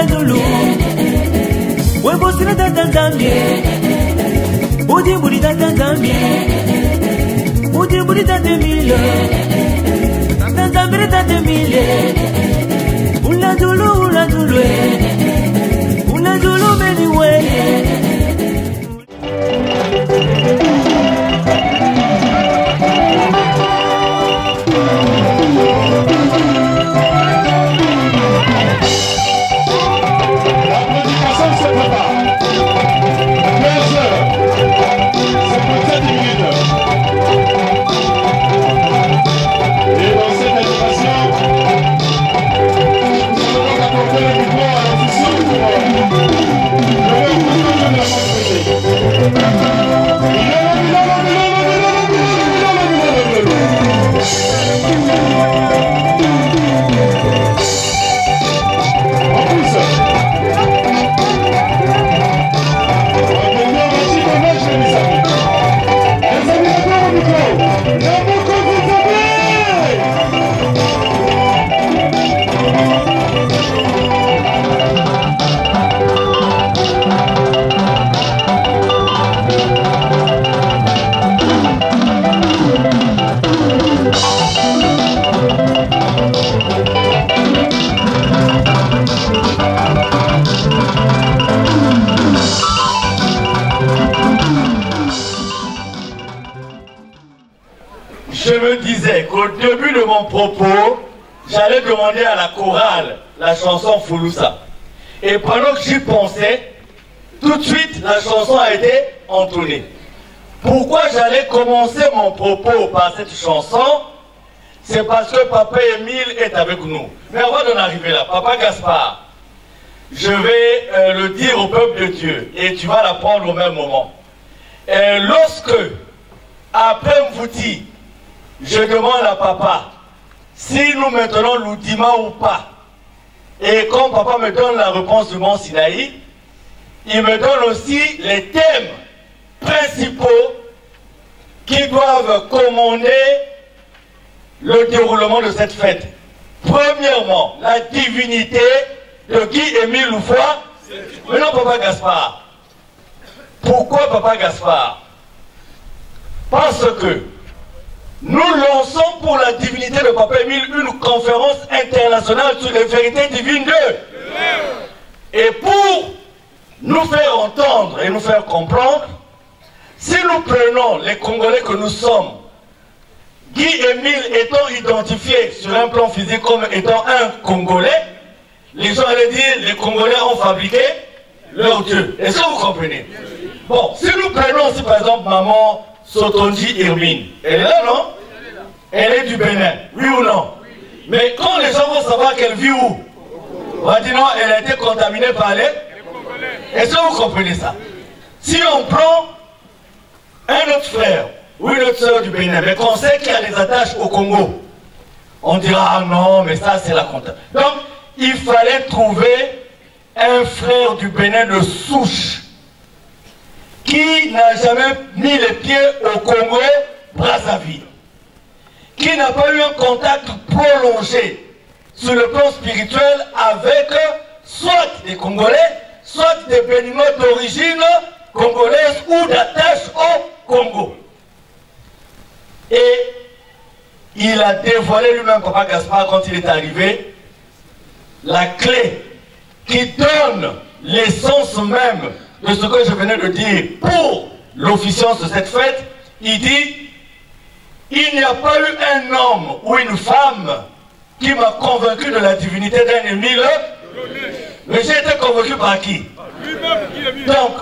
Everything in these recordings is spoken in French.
ula zulu webosina tatanzambie udi budi tatanzambie udi budi tatemile tatanzambire tatemile ula zulu meniwe. Je me disais qu'au début de mon propos, j'allais demander à la chorale la chanson Foulousa. Et pendant que j'y pensais, tout de suite, la chanson a été entonnée. Pourquoi j'allais commencer mon propos par cette chanson? C'est parce que Papa Émile est avec nous. Mais avant d'en arriver là, Papa Gaspard, je vais le dire au peuple de Dieu, et tu vas l'apprendre au même moment. Lorsque, après Mvouti, je demande à Papa si nous maintenons l'Oudima ou pas. Et quand Papa me donne la réponse du Mont Sinaï, il me donne aussi les thèmes principaux qui doivent commander le déroulement de cette fête. Premièrement, la divinité de Guy-Émile Loufoy. Maintenant, Papa Gaspard. Pourquoi Papa Gaspard? Parce que nous lançons pour la divinité de Papa Émile une conférence internationale sur les vérités divines d'eux. Et pour nous faire entendre et nous faire comprendre, si nous prenons les Congolais que nous sommes, Guy-Émile étant identifié sur un plan physique comme étant un Congolais, les gens allaient dire les Congolais ont fabriqué leur Dieu. Est-ce que vous comprenez? Bon, si nous prenons aussi par exemple maman Sotonji Hermine, elle est là, non? Elle est du Bénin, oui ou non? Mais quand les gens vont savoir qu'elle vit où, on va dire non, elle a été contaminée par les Congolais. Est-ce que vous comprenez ça? Si on prend un autre frère ou une autre soeur du Bénin, mais qu'on sait qu'il y a des attaches au Congo, on dira ah non, mais ça c'est la contamination. Donc il fallait trouver un frère du Bénin de souche qui n'a jamais mis les pieds au Congo Brazzaville, qui n'a pas eu un contact prolongé sur le plan spirituel avec soit des Congolais, soit des Béninois d'origine congolaise ou d'attache au Congo. Et il a dévoilé lui-même, Papa Gaspard, quand il est arrivé, la clé qui donne l'essence même de ce que je venais de dire pour l'officiance de cette fête. Il dit: il n'y a pas eu un homme ou une femme qui m'a convaincu de la divinité d'un Émile. Mais j'ai été convaincu par qui? Donc,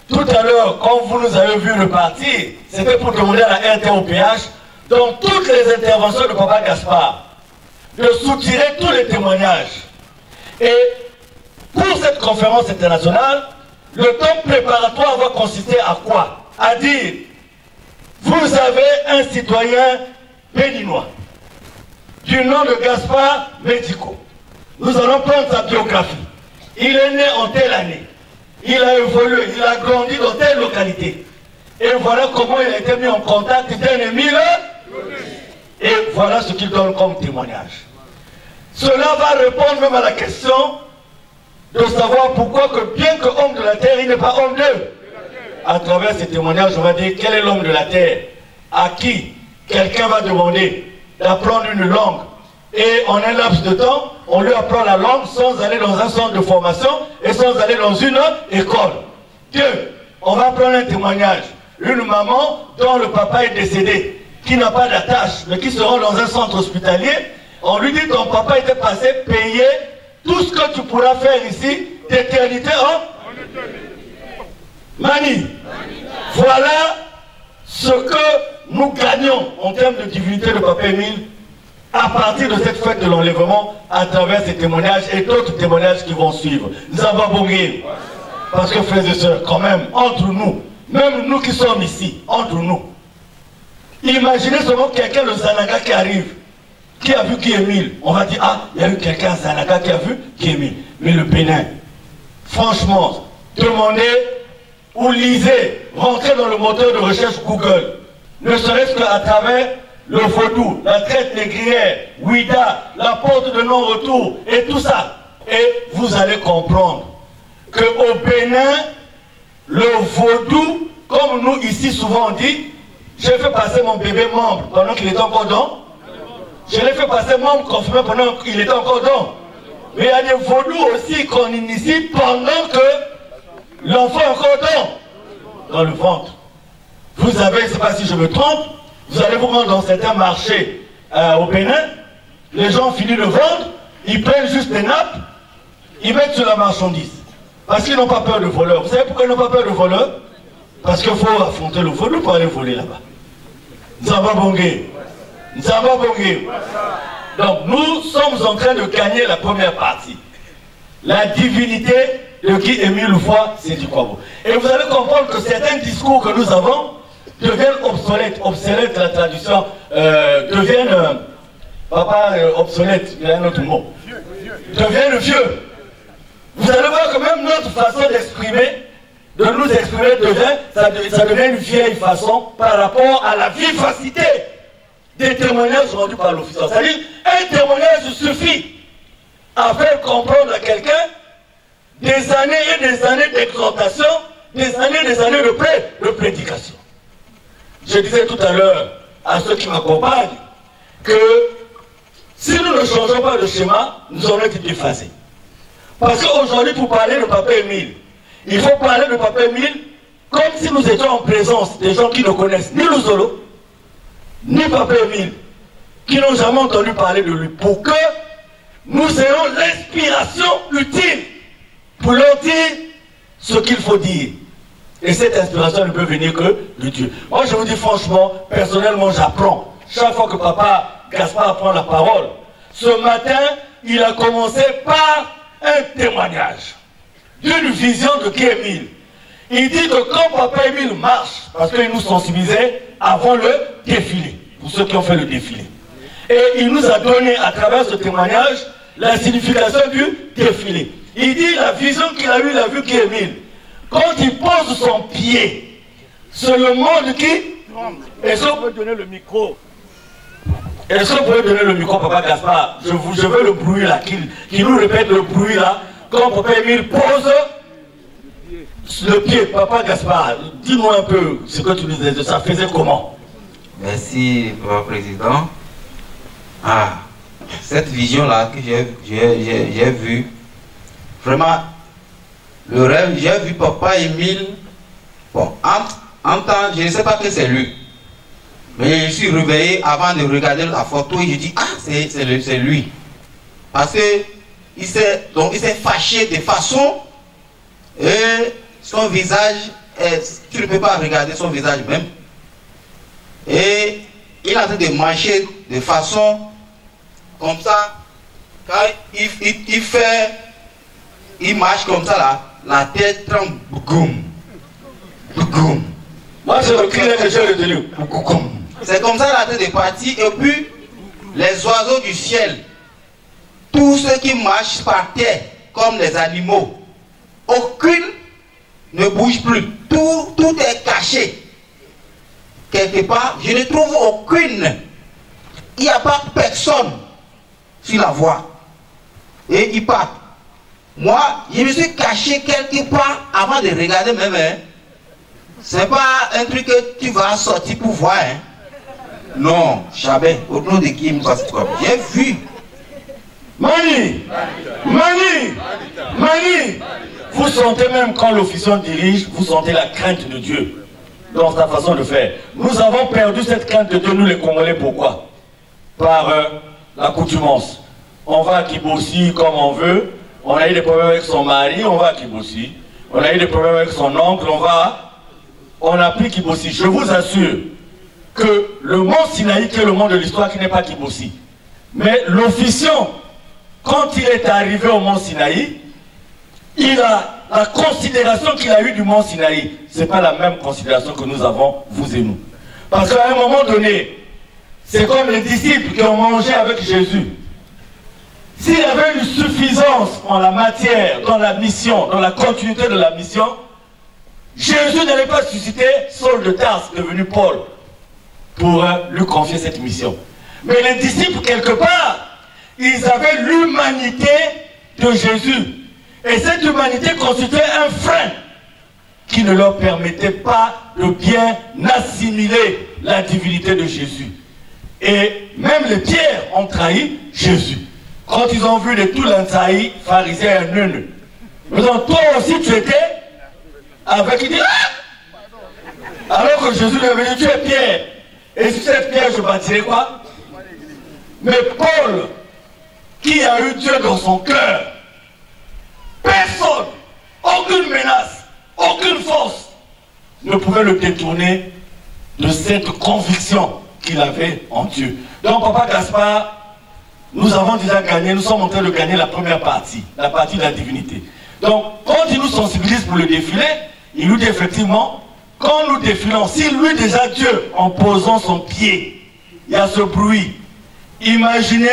tout à l'heure, quand vous nous avez vu le parti, c'était pour demander à la RTOPH, dans toutes les interventions de Papa Gaspard, de soutirer tous les témoignages. Et pour cette conférence internationale, le temps préparatoire va consister à quoi? À dire: vous avez un citoyen béninois du nom de Gaspard Médico. Nous allons prendre sa biographie. Il est né en telle année. Il a évolué, il a grandi dans telle localité. Et voilà comment il a été mis en contact d'un Émile. Et voilà ce qu'il donne comme témoignage. Cela va répondre même à la question de savoir pourquoi que bien que homme de la terre, il n'est pas homme d'eux. À travers ces témoignages, on va dire quel est l'homme de la terre, à qui quelqu'un va demander d'apprendre une langue. Et en un laps de temps, on lui apprend la langue sans aller dans un centre de formation et sans aller dans une école. Deux, on va prendre un témoignage. Une maman dont le papa est décédé, qui n'a pas d'attache, mais qui se rend dans un centre hospitalier. On lui dit ton papa était passé payer tout ce que tu pourras faire ici d'éternité en Mani. Voilà ce que nous gagnons en termes de divinité de Papa Émile à partir de cette fête de l'enlèvement à travers ces témoignages et d'autres témoignages qui vont suivre. Nous avons bongué. Parce que frères et sœurs, quand même, entre nous, même nous qui sommes ici, entre nous, imaginez seulement quelqu'un de Zanaga qui arrive, qui a vu qui Émile. On va dire, ah, il y a eu quelqu'un à Zanaga qui a vu qui Émile. Mais le Bénin, franchement, demandez ou lisez, rentrez dans le moteur de recherche Google, ne serait-ce qu'à travers le vaudou, la traite négrière, Ouida, la porte de non-retour et tout ça. Et vous allez comprendre qu'au Bénin, le vaudou, comme nous ici souvent on dit, j'ai fait passer mon bébé membre pendant qu'il était encore dans. Je l'ai fait passer membre confirmé pendant qu'il était encore dans. Mais il y a des vaudous aussi qu'on initie pendant que l'enfant est encore dans le ventre. Vous avez, je ne sais pas si je me trompe, vous allez vous rendre dans certains marchés au Bénin, les gens finissent de vendre, ils prennent juste des nappes, ils mettent sur la marchandise. Parce qu'ils n'ont pas peur de voleurs. Vous savez pourquoi ils n'ont pas peur de voleurs? Parce qu'il faut affronter le vaudou pour aller voler là-bas. Nous avons bongué. Nous avons bongué. Donc nous sommes en train de gagner la première partie. La divinité de qui Émile Loufoy Sédhi Kouabo. Et vous allez comprendre que certains discours que nous avons deviennent obsolètes. Obsolètes, la traduction, deviennent, obsolète, il y a un autre mot. Deviennent vieux. Vous allez voir que même notre façon d'exprimer, de nous exprimer, ça devient une vieille façon par rapport à la vivacité des témoignages rendus par l'officier. C'est-à-dire, un témoignage suffit à faire comprendre à quelqu'un des années et des années d'exhortation, des années de prédication. Je disais tout à l'heure à ceux qui m'accompagnent que si nous ne changeons pas de schéma, nous allons être déphasés. Parce qu'aujourd'hui, pour parler de Papa Émile, il faut parler de Papa Émile comme si nous étions en présence des gens qui ne connaissent ni Luzolo, ni Papa Émile, qui n'ont jamais entendu parler de lui, pour que nous ayons l'inspiration utile pour leur dire ce qu'il faut dire. Et cette inspiration ne peut venir que de Dieu. Moi, je vous dis franchement, personnellement, j'apprends. Chaque fois que Papa Gaspard prend la parole, ce matin, il a commencé par un témoignage d'une vision de qui Émile. Il dit que quand Papa Émile marche, parce qu'il nous sensibilisait avant le défilé, pour ceux qui ont fait le défilé. Et il nous a donné à travers ce témoignage la signification du défilé. Il dit la vision qu'il a eue, il a vu qui Émile. Quand il pose son pied sur le monde qui... Est-ce que vous pouvez donner le micro? Est-ce que vous pouvez donner le micro, Papa Gaspard? Je veux le bruit là, qu'il nous répète le bruit là. Quand Papa Émile pose le pied, Papa Gaspard, dis-moi un peu ce que tu nous disais, ça faisait comment? Merci, Papa Président. Ah, cette vision-là que j'ai vue, vraiment, le rêve, j'ai vu Papa Émile, bon, en temps, je ne sais pas que c'est lui. Mais je suis réveillé avant de regarder la photo et je dis, ah, c'est lui. Parce que il s'est fâché de façon, et son visage, tu ne peux pas regarder son visage même. Et il est en train de marcher de façon comme ça. Quand il marche comme ça là, la tête tremble. Bougoum. Bougoum. Moi je recule que j'ai retenu. C'est comme ça la tête est partie. Et puis les oiseaux du ciel, tous ceux qui marchent par terre comme les animaux, aucune ne bouge plus. Tout est caché. Quelque part, je ne trouve aucune. Il n'y a pas personne sur la voie. Et il part. Moi, je me suis caché quelque part avant de regarder même. Hein. C'est pas un truc que tu vas sortir pour voir. Hein. Non, jamais. Au nom de qui il me passe quoi? J'ai vu. Mani, vous sentez même quand l'officiant dirige, vous sentez la crainte de Dieu dans sa façon de faire. Nous avons perdu cette crainte de Dieu, nous les Congolais, pourquoi? Par l'accoutumance. On va à Kibossi comme on veut, on a eu des problèmes avec son mari, on va à Kibossi. On a eu des problèmes avec son oncle, on a pris Kibossi. Je vous assure que le mont Sinaï, qui est le mont de l'histoire, qui n'est pas Kibossi. Mais l'officiant, quand il est arrivé au mont Sinaï, il a la considération qu'il a eue du mont Sinaï. Ce n'est pas la même considération que nous avons, vous et nous. Parce qu'à un moment donné, c'est comme les disciples qui ont mangé avec Jésus. S'il y avait une suffisance en la matière, dans la mission, dans la continuité de la mission, Jésus n'allait pas susciter Saul de Tarse, devenu Paul, pour lui confier cette mission. Mais les disciples, quelque part, ils avaient l'humanité de Jésus. Et cette humanité constituait un frein qui ne leur permettait pas de bien assimiler la divinité de Jésus. Et même les pierres ont trahi Jésus. Quand ils ont vu les Toulansaï, pharisiens et nœuds, ils ont dit, toi aussi tu étais avec, il dit, ah! Alors que Jésus lui avait dit, tu es pierre. Et sur cette pierre, je bâtirai quoi? Mais Paul, qui a eu Dieu dans son cœur, personne, aucune menace, aucune force ne pouvait le détourner de cette conviction qu'il avait en Dieu. Donc Papa Gaspard, nous avons déjà gagné, nous sommes en train de gagner la première partie, la partie de la divinité. Donc quand il nous sensibilise pour le défilé, il nous dit effectivement, quand nous défilons, si lui déjà Dieu, en posant son pied, il y a ce bruit, imaginez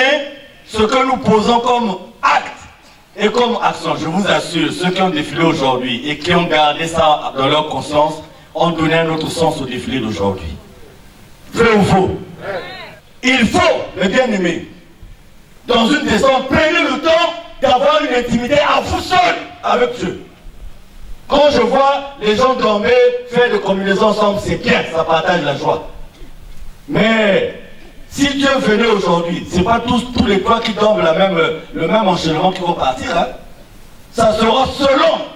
ce que nous posons comme acte et comme action. Je vous assure, ceux qui ont défilé aujourd'hui et qui ont gardé ça dans leur conscience, ont donné un autre sens au défilé d'aujourd'hui. Vrai ou faux? Il faut, les bien-aimés, dans une descente, prenez le temps d'avoir une intimité à vous seul avec Dieu. Quand je vois les gens dormir, faire des combinaisons ensemble, c'est bien, ça partage la joie. Mais si Dieu venait aujourd'hui, ce n'est pas tous les trois qui dorment le même enchaînement qui vont partir. Hein. Ça sera selon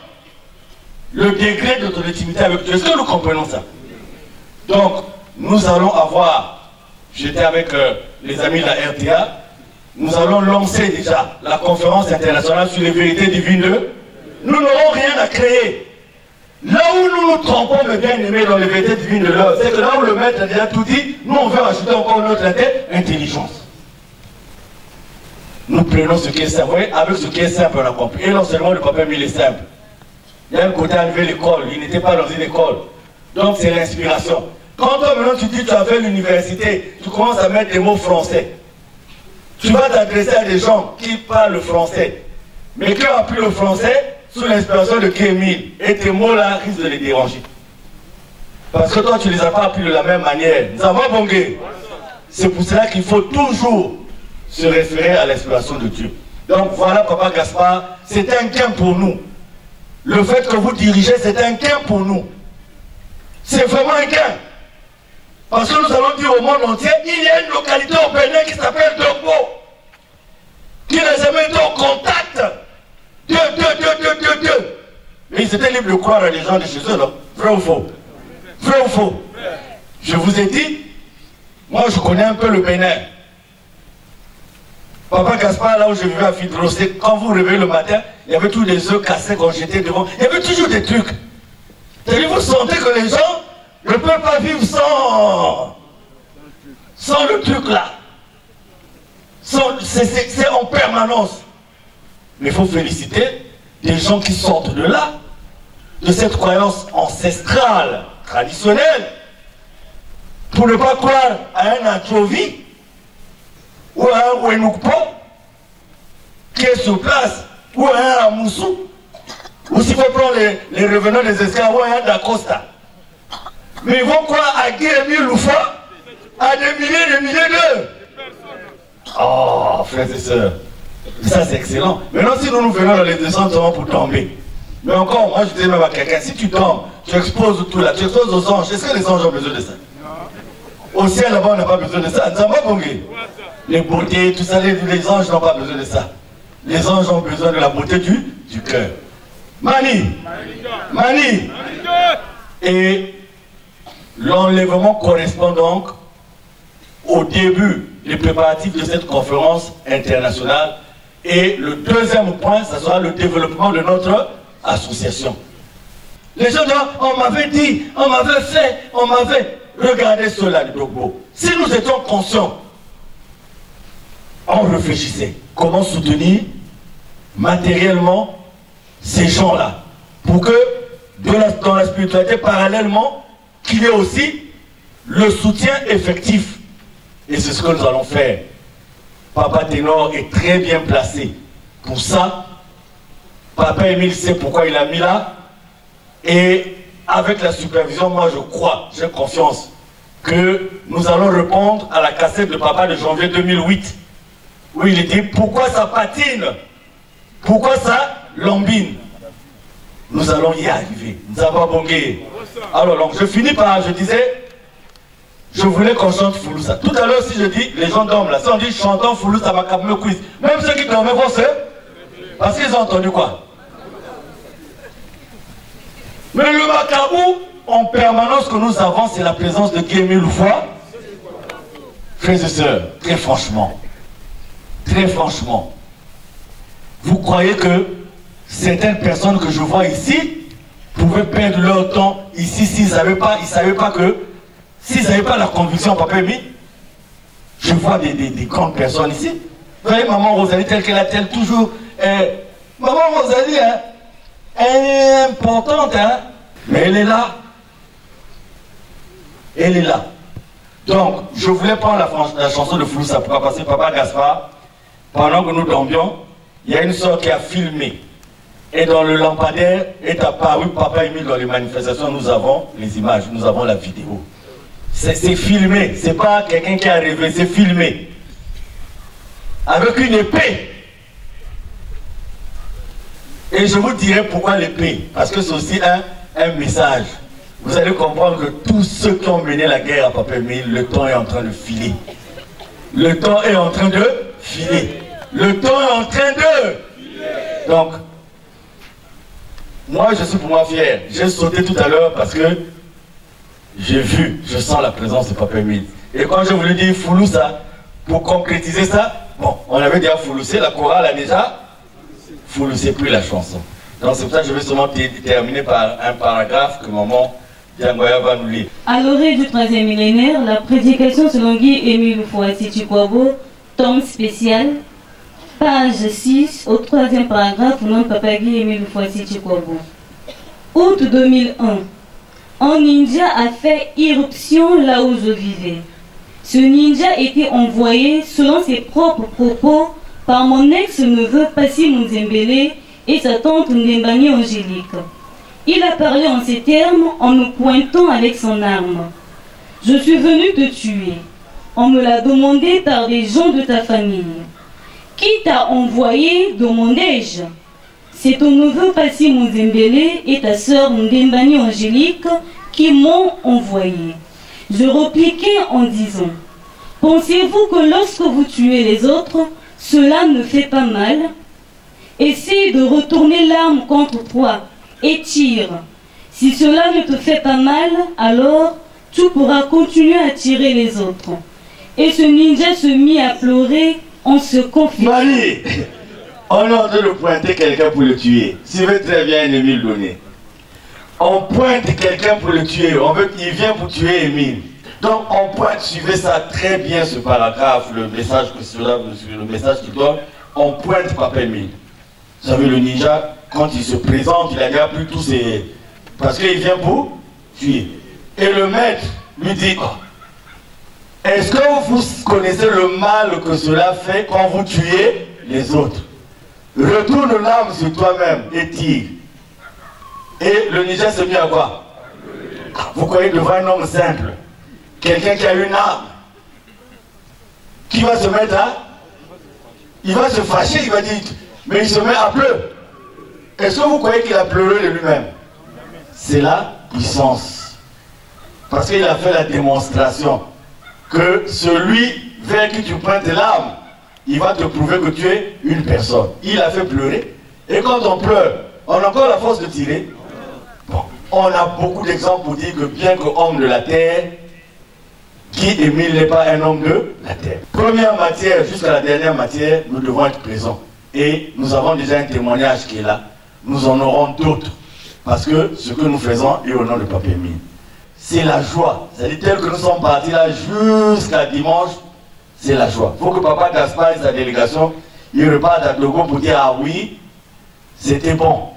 le degré de ton intimité avec Dieu. Est-ce que nous comprenons ça? Donc, nous allons avoir, j'étais avec les amis de la RTA, nous allons lancer déjà la conférence internationale sur les vérités divines. Nous n'aurons rien à créer. Là où nous nous trompons, mes bien-aimés, dans les vérités divines de l'heure, c'est que là où le maître a déjà tout dit, nous on veut ajouter encore notre intelligence. Nous prenons ce qui est simple. Oui, avec ce qui est simple, on a compris. Et non seulement le papa Mille est simple. Il y a un côté arrivé à l'école, il n'était pas dans une école. Donc c'est l'inspiration. Quand toi maintenant tu dis tu as fait l'université, tu commences à mettre des mots français. Tu vas t'adresser à des gens qui parlent le français, mais qui ont appris le français sous l'inspiration de Kémil. Et tes mots là risquent de les déranger. Parce que toi tu ne les as pas appris de la même manière. Nous avons bongué. C'est pour cela qu'il faut toujours se référer à l'inspiration de Dieu. Donc voilà Papa Gaspard, c'est un gain pour nous. Le fait que vous dirigez, c'est un gain pour nous. C'est vraiment un gain. Parce que nous allons dire au monde entier, il y a une localité au Bénin qui s'appelle Dogbo, qui n'a jamais été au contact de. Mais ils étaient libres de croire à les gens de chez eux, non? Vrai ou faux? Vrai ou faux? Je vous ai dit, moi je connais un peu le Bénin. Papa Gaspard, là où je vivais à Fidro, c'est quand vous réveillez le matin, il y avait tous les œufs cassés qu'on jetait devant. Il y avait toujours des trucs. C'est-à-dire, vous sentez que les gens ne peuvent pas vivre sans le truc là. C'est en permanence. Mais il faut féliciter des gens qui sortent de là, de cette croyance ancestrale, traditionnelle, pour ne pas croire à un anchovy ou à un Wenukpo qui est sur place, ou à un Amoussou, ou s'il faut prendre les revenants des esclaves, ou à un Dacosta. Mais ils vont croire à Guérémy Loufa, à des milliers d'eux. Oh, frères et sœurs, Ça, c'est excellent. Maintenant, si nous venons dans les descentes seulement pour tomber. Mais encore, moi, je disais même à quelqu'un, si tu tombes, tu exposes tout là, tu exposes aux anges. Est-ce que les anges ont besoin de ça? Au ciel, là-bas, on n'a pas besoin de ça. Les beautés, tout ça, les anges n'ont pas besoin de ça. Les anges ont besoin de la beauté du cœur. Mani. Et l'enlèvement correspond donc au début des préparatifs de cette conférence internationale. Et le deuxième point, ça sera le développement de notre association. Les gens disent, on m'avait dit, on m'avait fait, on m'avait... Regardez cela, le Dogbo. Si nous étions conscients, on réfléchissait comment soutenir matériellement ces gens-là, pour que dans la spiritualité, parallèlement, qu'il y ait aussi le soutien effectif. Et c'est ce que nous allons faire. Papa Ténor est très bien placé pour ça. Papa Émile sait pourquoi il a mis là. Et avec la supervision, moi je crois, j'ai confiance que nous allons répondre à la cassette de papa de janvier 2008, où il dit pourquoi ça patine, pourquoi ça lambine. Nous allons y arriver. Nous avons bongué. Alors donc je finis par, je disais, je voulais qu'on chante Foulousa. Tout à l'heure, si je dis, les gens dorment là, si on dit chantons Foulousa, Makabme quiz, même ceux qui dormaient vont se... Parce qu'ils ont entendu quoi? Mais le Makabou, en permanence que nous avons, c'est la présence de Guémé Loufoua. Frères et sœurs, très franchement, vous croyez que certaines personnes que je vois ici pouvaient perdre leur temps ici s'ils ne savaient pas, que, s'ils n'avaient pas la conviction, papa Émile? Je vois des grandes personnes ici. Vous voyez maman Rosalie telle qu'elle a-t-elle toujours... maman Rosalie, hein, elle est importante, hein, mais elle est là. Elle est là. Donc, je voulais prendre la chanson de Foulousa. Pourquoi? Parce que Papa Gaspard, pendant que nous dormions, il y a une soeur qui a filmé. Et dans le lampadaire est apparu Papa Émile dans les manifestations. Nous avons les images, nous avons la vidéo. C'est filmé, c'est pas quelqu'un qui a rêvé, c'est filmé. Avec une épée. Et je vous dirai pourquoi l'épée. Parce que c'est aussi un message. Vous allez comprendre que tous ceux qui ont mené la guerre à Papa Émile, le temps est en train de filer. Le temps est en train de filer. Le temps est en train de... Donc, moi je suis pour moi fier. J'ai sauté tout à l'heure parce que j'ai vu, je sens la présence de Papa Émile. Et quand je voulais dire Foulousa, pour concrétiser ça, bon, on avait déjà Fouloussé, la chorale a déjà Fouloussé plus la chanson. Donc c'est pour ça que je vais seulement terminer par un paragraphe que maman Diangoya va nous lire. À l'orée du 3e millénaire, la prédication selon Guy Émile Loufoua-Siti Chikwabo, tome spécial, page 6, au 3e paragraphe, au nom de Papa Guy Émile Loufoua-Siti Chikwabo. Août 2001, un ninja a fait irruption là où je vivais. Ce ninja était envoyé, selon ses propres propos, par mon ex-neveu Passy Munzembele et sa tante Ndembani Angélique. Il a parlé en ces termes en me pointant avec son arme. Je suis venu te tuer. On me l'a demandé par des gens de ta famille. Qui t'a envoyé, demandai-je? C'est ton neveu Passy Munzembele et ta sœur Ndembani Angélique qui m'ont envoyé. Je répliquai en disant: pensez-vous que lorsque vous tuez les autres, cela ne fait pas mal? Essaye de retourner l'arme contre toi et tire. Si cela ne te fait pas mal, alors tu pourras continuer à tirer les autres. Et ce ninja se mit à pleurer en se confiant. Marie, on est en train de pointer quelqu'un pour le tuer. Suivez très bien Émile Donné. On pointe quelqu'un pour le tuer. Il vient pour tuer Émile. Donc on pointe, suivez ça très bien ce paragraphe, le message qu'il donne. On pointe Papa Émile. Vous savez, le ninja, quand il se présente, il a déjà pris tous ses... Parce qu'il vient pour tuer. Et le maître lui dit: oh, est-ce que vous connaissez le mal que cela fait quand vous tuez les autres? Retourne l'arme sur toi-même et tire. Et le ninja se mit à quoi? Vous croyez devant un homme simple, quelqu'un qui a une arme, qui va se mettre à... il va se fâcher, il va dire, mais il se met à pleurer. Est-ce que vous croyez qu'il a pleuré de lui-même? C'est la puissance. Parce qu'il a fait la démonstration que celui vers qui tu prends tes larmes, il va te prouver que tu es une personne. Il a fait pleurer. Et quand on pleure, on a encore la force de tirer. Bon, on a beaucoup d'exemples pour dire que bien que homme de la terre, Guy Émile n'est pas un homme de la terre. Première matière jusqu'à la dernière matière, nous devons être présents. Et nous avons déjà un témoignage qui est là. Nous en aurons d'autres. Parce que ce que nous faisons est au nom de Papa Émile. C'est la joie. C'est-à-dire tel que nous sommes partis là jusqu'à dimanche, c'est la joie. Il faut que Papa Gaspard et sa délégation, ils repartent à Togo pour dire, ah oui, c'était bon.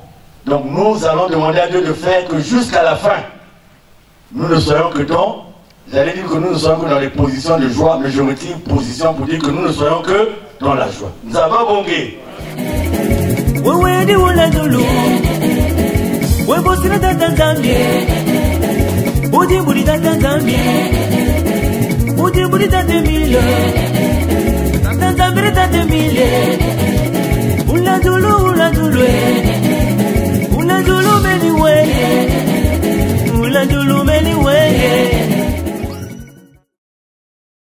Donc nous allons demander à Dieu de faire que jusqu'à la fin, nous ne soyons que dans, j'allais dire que nous ne soyons que dans les positions de joie, mais je retire position pour dire que nous ne soyons que dans la joie. Nous avons bongé. Ula dulu